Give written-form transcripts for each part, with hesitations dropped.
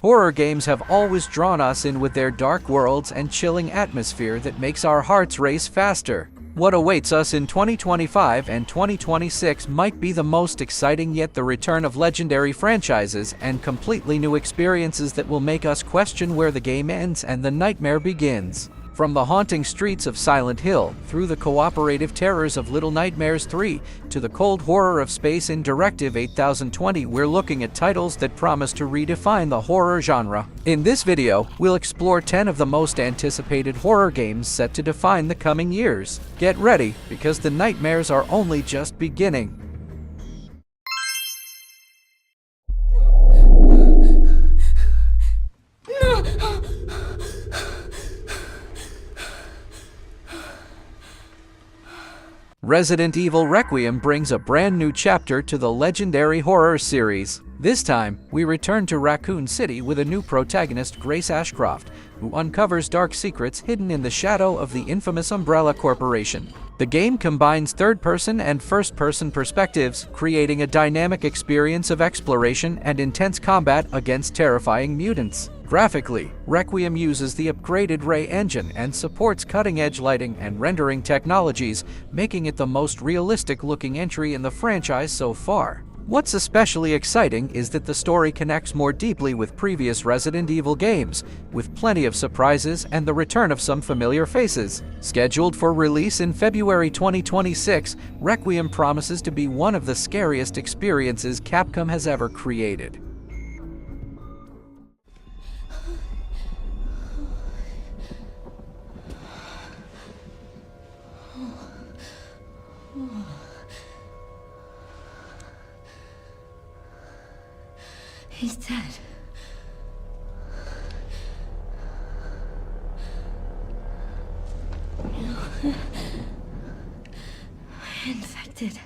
Horror games have always drawn us in with their dark worlds and chilling atmosphere that makes our hearts race faster. What awaits us in 2025 and 2026 might be the most exciting, yet the return of legendary franchises and completely new experiences that will make us question where the game ends and the nightmare begins. From the haunting streets of Silent Hill, through the cooperative terrors of Little Nightmares 3, to the cold horror of space in Directive 8020, we're looking at titles that promise to redefine the horror genre. In this video, we'll explore 10 of the most anticipated horror games set to define the coming years. Get ready, because the nightmares are only just beginning. Resident Evil Requiem brings a brand new chapter to the legendary horror series. This time, we return to Raccoon City with a new protagonist, Grace Ashcroft, who uncovers dark secrets hidden in the shadow of the infamous Umbrella Corporation. The game combines third-person and first-person perspectives, creating a dynamic experience of exploration and intense combat against terrifying mutants. Graphically, Requiem uses the upgraded Ray engine and supports cutting-edge lighting and rendering technologies, making it the most realistic-looking entry in the franchise so far. What's especially exciting is that the story connects more deeply with previous Resident Evil games, with plenty of surprises and the return of some familiar faces. Scheduled for release in February 2026, Requiem promises to be one of the scariest experiences Capcom has ever created. He's dead. Infected.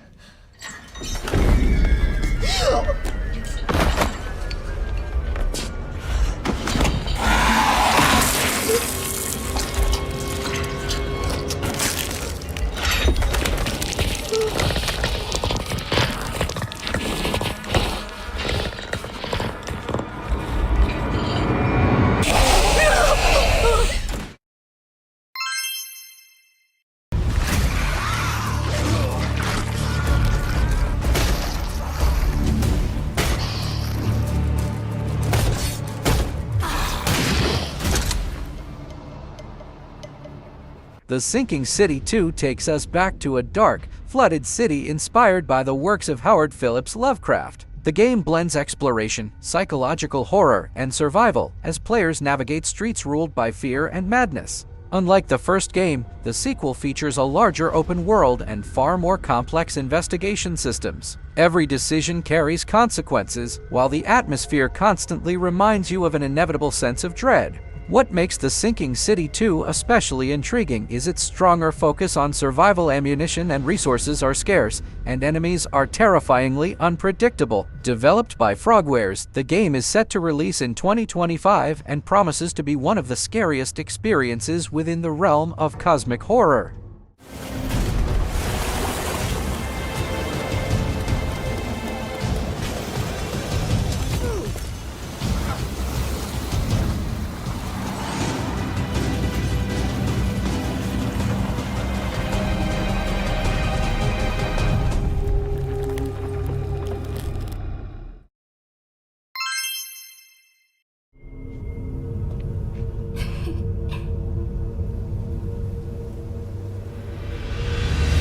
The Sinking City 2 takes us back to a dark, flooded city inspired by the works of Howard Phillips Lovecraft. The game blends exploration, psychological horror, and survival as players navigate streets ruled by fear and madness. Unlike the first game, the sequel features a larger open world and far more complex investigation systems. Every decision carries consequences, while the atmosphere constantly reminds you of an inevitable sense of dread. What makes The Sinking City 2 especially intriguing is its stronger focus on survival. Ammunition and resources are scarce, and enemies are terrifyingly unpredictable. Developed by Frogwares, the game is set to release in 2025 and promises to be one of the scariest experiences within the realm of cosmic horror.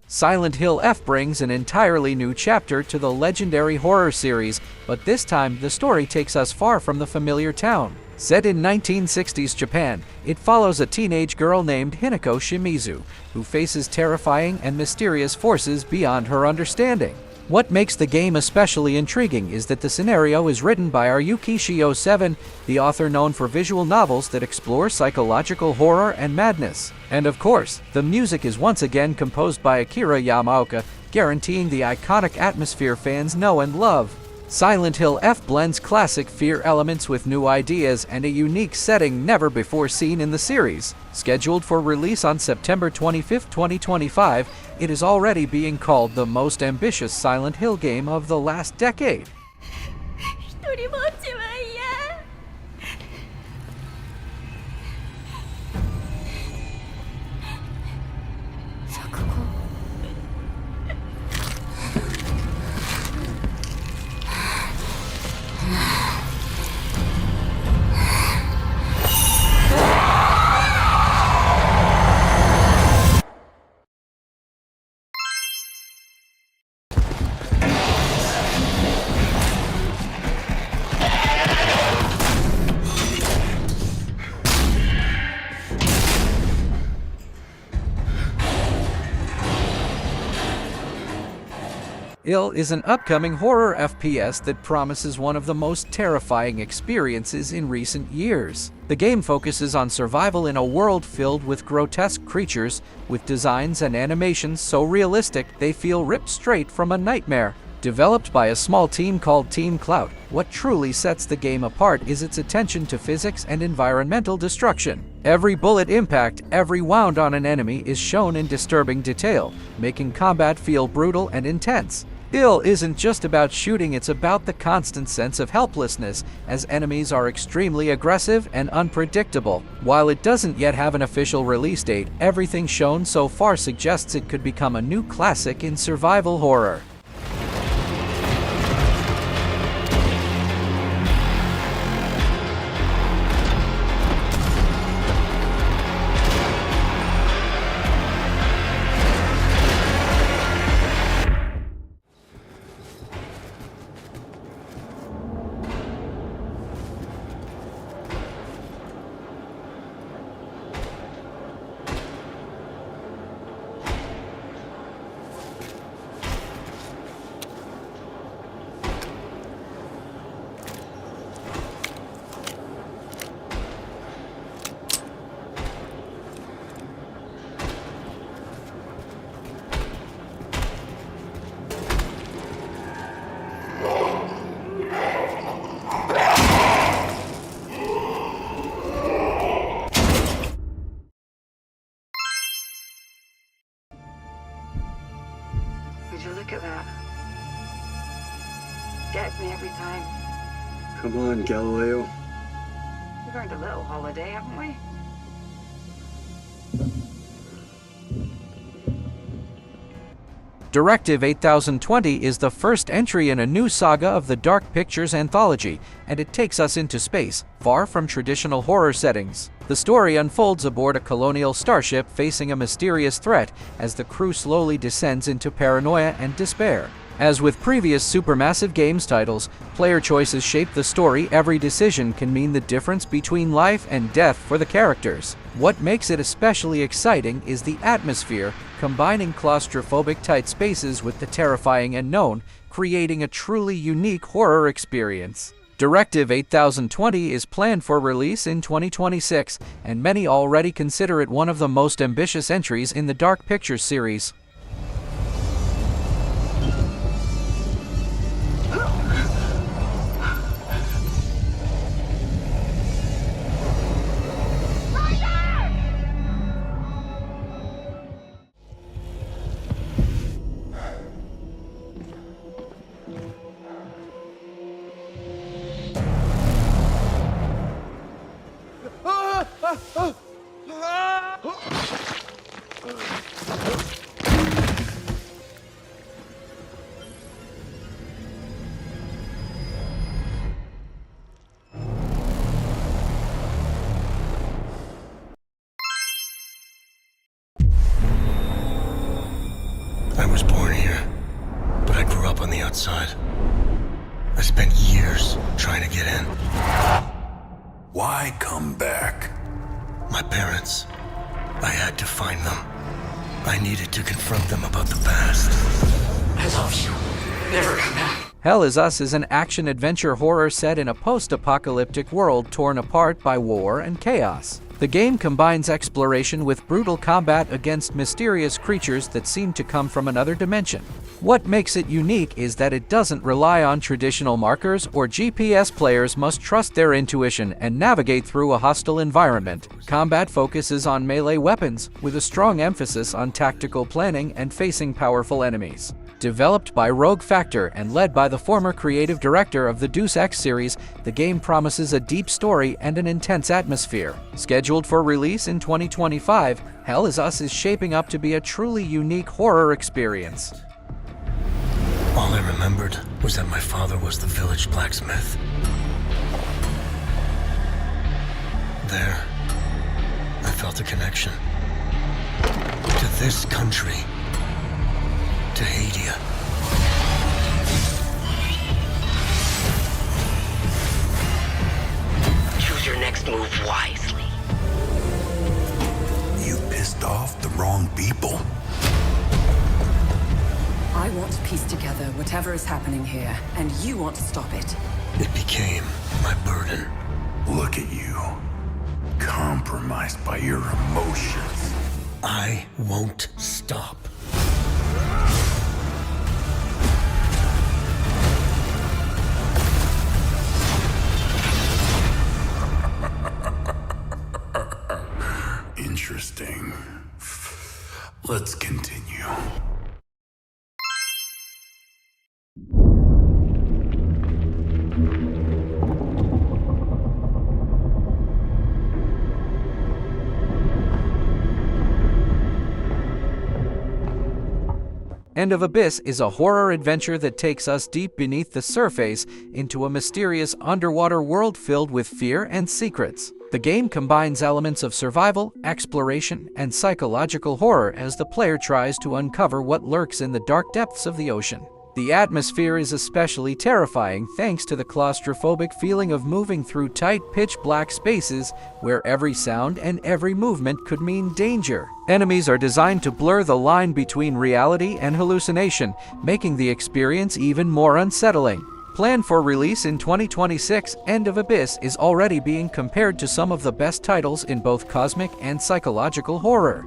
Silent Hill F brings an entirely new chapter to the legendary horror series, but this time the story takes us far from the familiar town. Set in 1960s Japan, it follows a teenage girl named Hinako Shimizu, who faces terrifying and mysterious forces beyond her understanding. What makes the game especially intriguing is that the scenario is written by Ryuki Shio7, the author known for visual novels that explore psychological horror and madness. And of course, the music is once again composed by Akira Yamaoka, guaranteeing the iconic atmosphere fans know and love. Silent Hill F blends classic fear elements with new ideas and a unique setting never before seen in the series. Scheduled for release on September 25, 2025, it is already being called the most ambitious Silent Hill game of the last decade. 一人ぼっちは嫌。Ill is an upcoming horror FPS that promises one of the most terrifying experiences in recent years. The game focuses on survival in a world filled with grotesque creatures, with designs and animations so realistic they feel ripped straight from a nightmare. Developed by a small team called Team Clout, what truly sets the game apart is its attention to physics and environmental destruction. Every bullet impact, every wound on an enemy is shown in disturbing detail, making combat feel brutal and intense. Ill isn't just about shooting, it's about the constant sense of helplessness, as enemies are extremely aggressive and unpredictable. While it doesn't yet have an official release date, everything shown so far suggests it could become a new classic in survival horror. Would you look at that? Gets me every time. Come on, Galileo. We've earned a little holiday, haven't we? Directive 8020 is the first entry in a new saga of the Dark Pictures anthology, and it takes us into space, far from traditional horror settings. The story unfolds aboard a colonial starship facing a mysterious threat as the crew slowly descends into paranoia and despair. As with previous supermassive games titles, player choices shape the story. Every decision can mean the difference between life and death for the characters. What makes it especially exciting is the atmosphere, combining claustrophobic tight spaces with the terrifying unknown, creating a truly unique horror experience. Directive 8020 is planned for release in 2026, and many already consider it one of the most ambitious entries in the Dark Pictures series. I was born here, but I grew up on the outside. I spent years trying to get in. Why come back? My parents, I had to find them. I needed to confront them about the past. I love you. Never come back. Hell Is Us is an action-adventure horror set in a post-apocalyptic world torn apart by war and chaos. The game combines exploration with brutal combat against mysterious creatures that seem to come from another dimension. What makes it unique is that it doesn't rely on traditional markers or GPS. Players must trust their intuition and navigate through a hostile environment. Combat focuses on melee weapons, with a strong emphasis on tactical planning and facing powerful enemies. Developed by Rogue Factor and led by the former creative director of the Deus Ex series, the game promises a deep story and an intense atmosphere. Scheduled for release in 2025, Hell Is Us is shaping up to be a truly unique horror experience. All I remembered was that my father was the village blacksmith. There, I felt a connection to this country, to Hadia. Choose your next move wisely. You pissed off the wrong people. I want to piece together whatever is happening here, and you want to stop it. It became my burden. Look at you. Compromised by your emotions. I won't stop. Interesting. Let's continue. End of Abyss is a horror adventure that takes us deep beneath the surface into a mysterious underwater world filled with fear and secrets. The game combines elements of survival, exploration, and psychological horror as the player tries to uncover what lurks in the dark depths of the ocean. The atmosphere is especially terrifying thanks to the claustrophobic feeling of moving through tight, pitch-black spaces where every sound and every movement could mean danger. Enemies are designed to blur the line between reality and hallucination, making the experience even more unsettling. Planned for release in 2026, End of Abyss is already being compared to some of the best titles in both cosmic and psychological horror.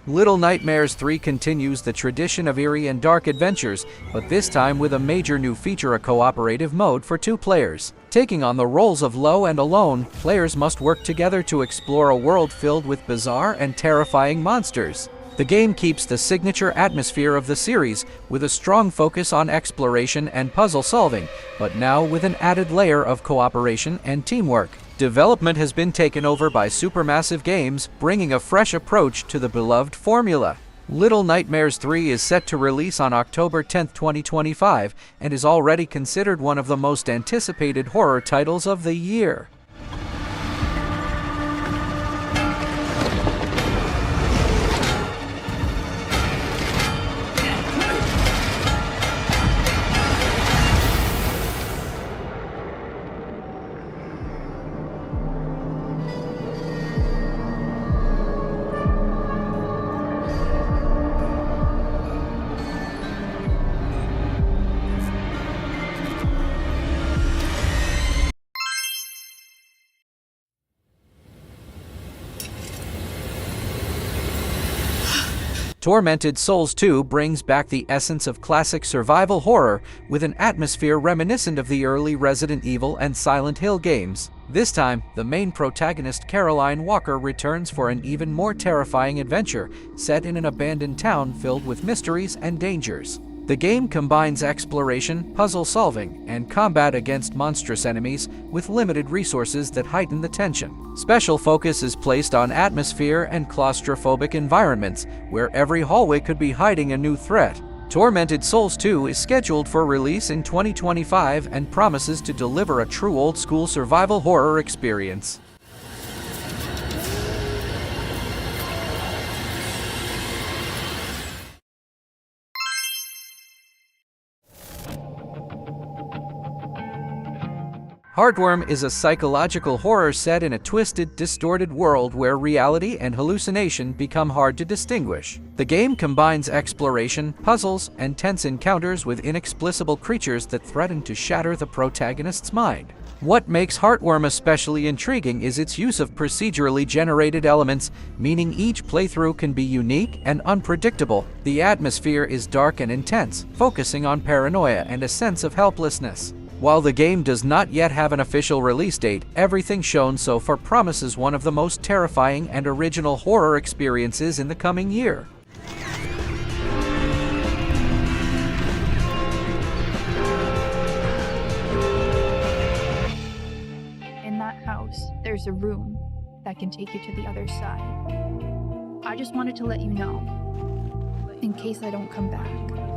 Little Nightmares 3 continues the tradition of eerie and dark adventures, but this time with a major new feature: a cooperative mode for 2 players. Taking on the roles of Low and Alone, players must work together to explore a world filled with bizarre and terrifying monsters. The game keeps the signature atmosphere of the series, with a strong focus on exploration and puzzle solving, but now with an added layer of cooperation and teamwork. Development has been taken over by Supermassive Games, bringing a fresh approach to the beloved formula. Little Nightmares 3 is set to release on October 10, 2025, and is already considered one of the most anticipated horror titles of the year. Tormented Souls 2 brings back the essence of classic survival horror with an atmosphere reminiscent of the early Resident Evil and Silent Hill games. This time, the main protagonist Caroline Walker returns for an even more terrifying adventure set in an abandoned town filled with mysteries and dangers. The game combines exploration, puzzle solving, and combat against monstrous enemies with limited resources that heighten the tension. Special focus is placed on atmosphere and claustrophobic environments, where every hallway could be hiding a new threat. Tormented Souls 2 is scheduled for release in 2025 and promises to deliver a true old-school survival horror experience. Heartworm is a psychological horror set in a twisted, distorted world where reality and hallucination become hard to distinguish. The game combines exploration, puzzles, and tense encounters with inexplicable creatures that threaten to shatter the protagonist's mind. What makes Heartworm especially intriguing is its use of procedurally generated elements, meaning each playthrough can be unique and unpredictable. The atmosphere is dark and intense, focusing on paranoia and a sense of helplessness. While the game does not yet have an official release date, everything shown so far promises one of the most terrifying and original horror experiences in the coming year. In that house, there's a room that can take you to the other side. I just wanted to let you know, in case I don't come back.